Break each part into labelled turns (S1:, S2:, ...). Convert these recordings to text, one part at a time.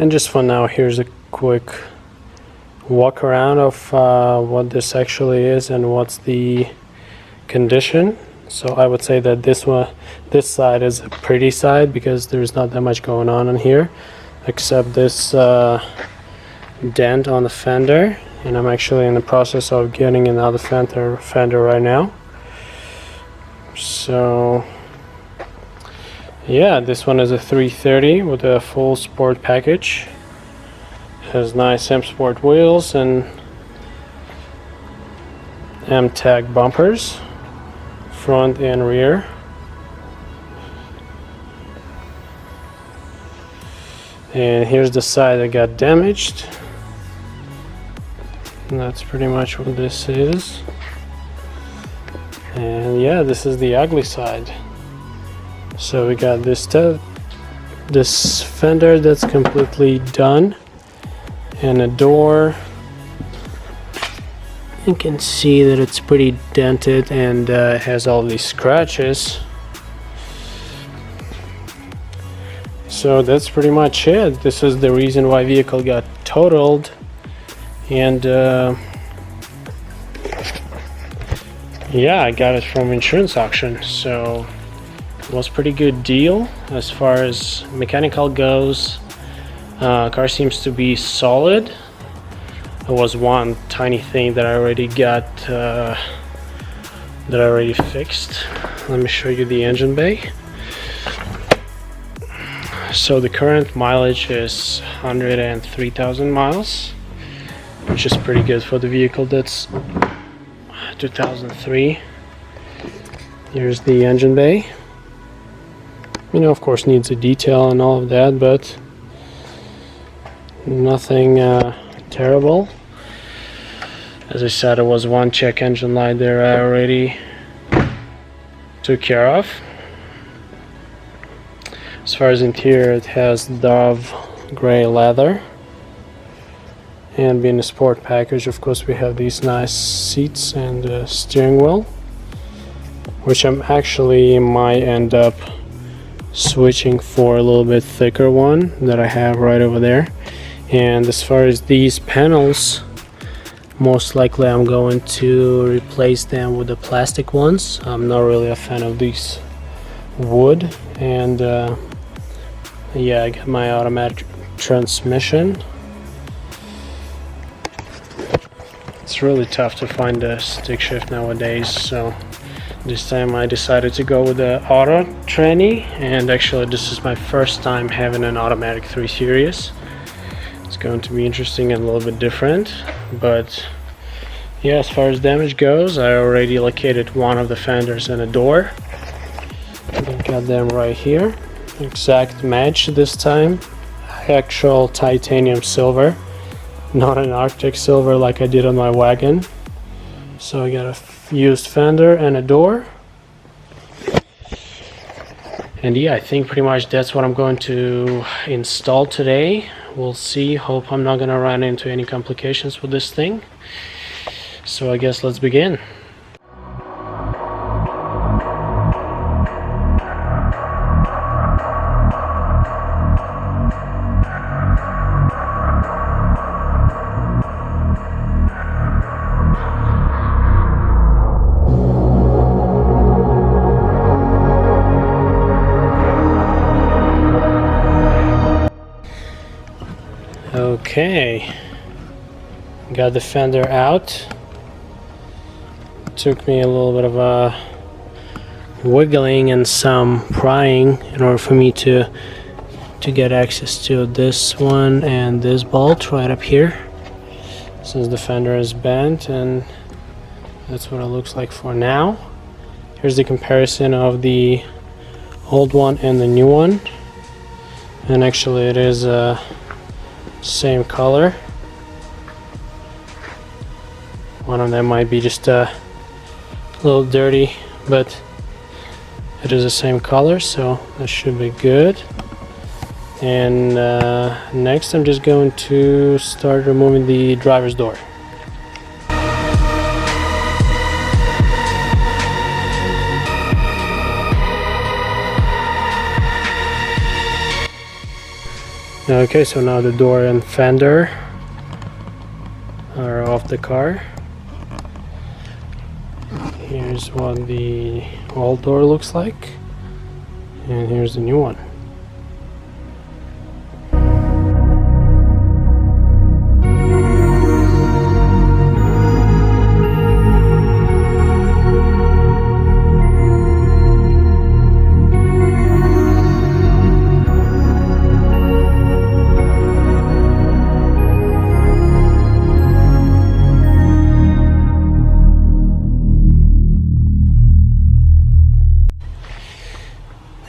S1: And just for now, here's a quick walk around of what this actually is and what's the condition. So I would say that this side is a pretty side because there's not that much going on in here except this dent on the fender, and I'm actually in the process of getting another fender right now. So yeah, this one is a 330 with a full sport package. Has nice M Sport wheels and M-Tag bumpers, front and rear. And here's the side that got damaged. And that's pretty much what this is. And yeah, this is the ugly side. So we got this fender that's completely done, and a door. You can see that it's pretty dented and has all these scratches. So that's pretty much it. This is the reason why vehicle got totaled. And yeah, I got it from insurance auction, so it was pretty good deal as far as mechanical goes. Car seems to be solid. There was one tiny thing that I already got fixed. Let me show you the engine bay. So the current mileage is 103,000 miles, which is pretty good for the vehicle. That's 2003. Here's the engine bay. You know, of course, needs a detail and all of that, but nothing terrible. As I said, there was one check engine light there I already took care of. As far as interior, it has Dove gray leather, and being a sport package, of course, we have these nice seats and steering wheel, which I'm actually might end up switching for a little bit thicker one that I have right over there. And as far as these panels, most likely I'm going to replace them with the plastic ones. I'm not really a fan of these wood. And yeah, I got my automatic transmission. It's really tough to find a stick shift nowadays, so this time I decided to go with the auto tranny, and actually this is my first time having an automatic 3 Series. It's going to be interesting and a little bit different, but yeah, as far as damage goes, I already located one of the fenders and a door. I got them right here, exact match this time, actual titanium silver, not an Arctic silver like I did on my wagon. So I got a used fender and a door. And yeah, I think pretty much that's what I'm going to install today. We'll see. Hope I'm not gonna run into any complications with this thing. So I guess let's begin. Okay, got the fender out. Took me a little bit of a wiggling and some prying in order for me to get access to this one and this bolt right up here, since the fender is bent, and that's what it looks like for now. Here's the comparison of the old one and the new one, and actually it is same color. One of them might be just a little dirty, but it is the same color, so that should be good. And next I'm just going to start removing the driver's door. Okay, so now the door and fender are off the car. Here's what the old door looks like, and here's the new one.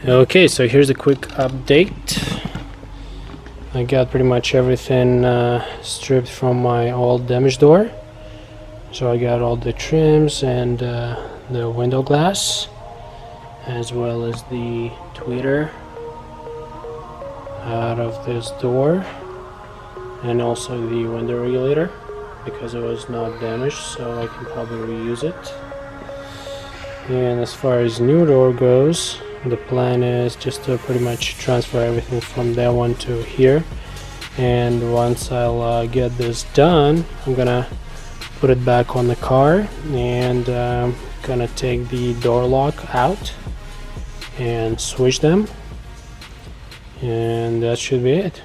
S1: Okay, so here's a quick update. I got pretty much everything stripped from my old damaged door. So I got all the trims and the window glass, as well as the tweeter out of this door, and also the window regulator, because it was not damaged, so I can probably reuse it. And as far as new door goes, the plan is just to pretty much transfer everything from that one to here, and once I'll get this done, I'm gonna put it back on the car, and gonna take the door lock out and switch them, and that should be it.